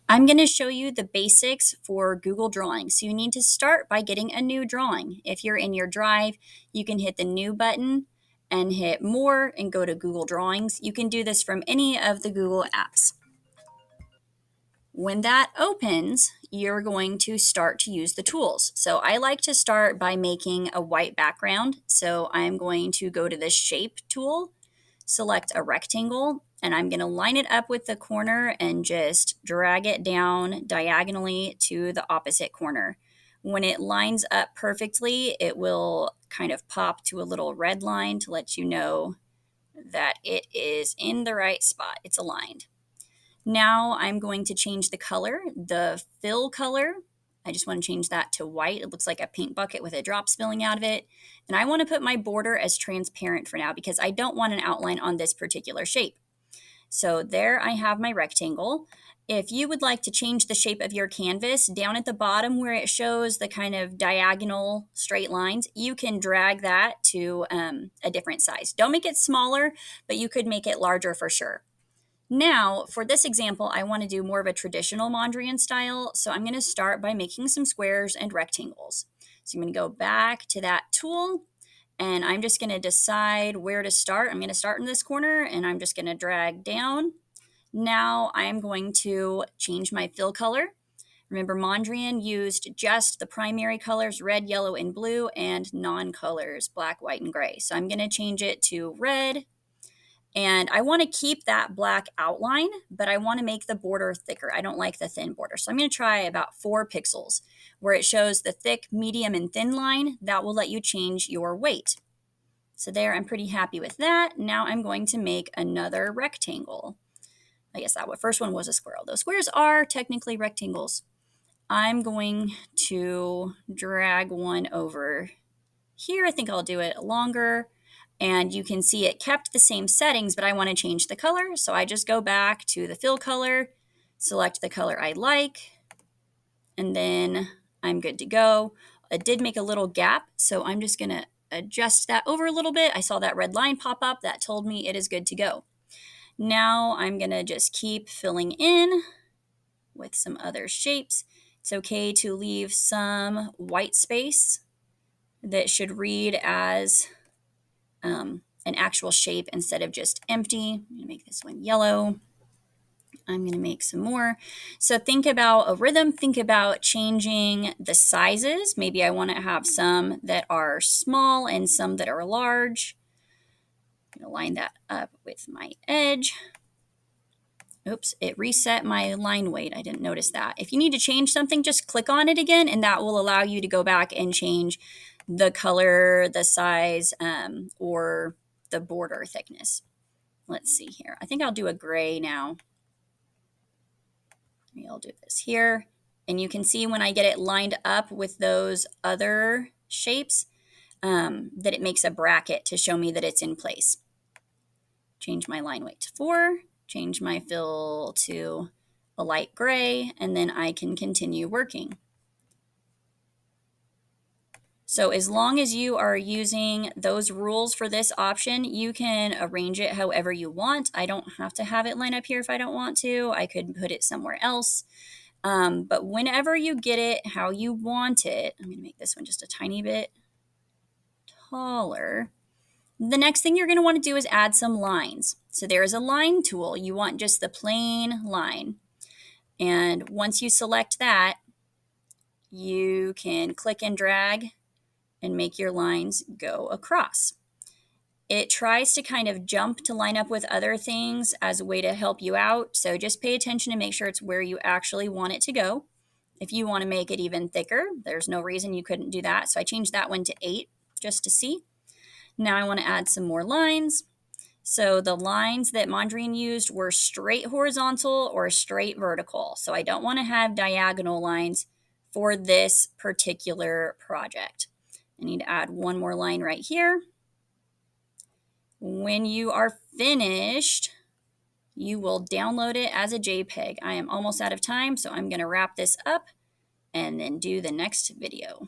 I'm going to show you the basics for Google Drawings. So you need to start by getting a new drawing. If you're in your Drive, you can hit the New button and hit More and go to Google Drawings. You can do this from any of the Google apps. When that opens, you're going to start to use the tools. So I like to start by making a white background. So I'm going to go to the Shape tool, select a rectangle, and I'm going to line it up with the corner and just drag it down diagonally to the opposite corner. When it lines up perfectly, it will kind of pop to a little red line to let you know that it is in the right spot. It's aligned. Now I'm going to change the color, the fill color. I just want to change that to white. It looks like a paint bucket with a drop spilling out of it. And I want to put my border as transparent for now because I don't want an outline on this particular shape. So there I have my rectangle. If you would like to change the shape of your canvas, down at the bottom where it shows the kind of diagonal straight lines, you can drag that to a different size. Don't make it smaller, but you could make it larger for sure. Now, for this example, I want to do more of a traditional Mondrian style, so I'm going to start by making some squares and rectangles. So I'm going to go back to that tool, and I'm just going to decide where to start. I'm going to start in this corner, and I'm just going to drag down. Now I'm going to change my fill color. Remember, Mondrian used just the primary colors, red, yellow, and blue, and non-colors, black, white, and gray. So I'm going to change it to red. And I want to keep that black outline, but I want to make the border thicker. I don't like the thin border. So I'm going to try about 4 pixels where it shows the thick, medium, and thin line. That will let you change your weight. So there, I'm pretty happy with that. Now I'm going to make another rectangle. I guess that first one was a square. Those squares are technically rectangles. I'm going to drag one over here. I think I'll do it longer. And you can see it kept the same settings, but I want to change the color. So I just go back to the fill color, select the color I like, and then I'm good to go. It did make a little gap, so I'm just going to adjust that over a little bit. I saw that red line pop up. That told me it is good to go. Now I'm going to just keep filling in with some other shapes. It's okay to leave some white space that should read as an actual shape instead of just empty. I'm going to make this one yellow. I'm going to make some more. So think about a rhythm. Think about changing the sizes. Maybe I want to have some that are small and some that are large. I'm going to line that up with my edge. Oops, it reset my line weight. I didn't notice that. If you need to change something, just click on it again, and that will allow you to go back and change the color, the size, or the border thickness. Let's see here. I think I'll do a gray now. Maybe I'll do this here. And you can see when I get it lined up with those other shapes that it makes a bracket to show me that it's in place. Change my line weight to 4, change my fill to a light gray, and then I can continue working. So as long as you are using those rules for this option, you can arrange it however you want. I don't have to have it line up here if I don't want to. I could put it somewhere else. But whenever you get it how you want it, I'm going to make this one just a tiny bit taller. The next thing you're going to want to do is add some lines. So there is a line tool. You want just the plain line. And once you select that, you can click and drag and make your lines go across. It tries to kind of jump to line up with other things as a way to help you out. So just pay attention and make sure it's where you actually want it to go. If you want to make it even thicker, there's no reason you couldn't do that. So I changed that one to 8 just to see. Now I want to add some more lines. So the lines that Mondrian used were straight horizontal or straight vertical. So I don't want to have diagonal lines for this particular project. I need to add one more line right here. When you are finished, you will download it as a JPEG. I am almost out of time, so I'm going to wrap this up and then do the next video.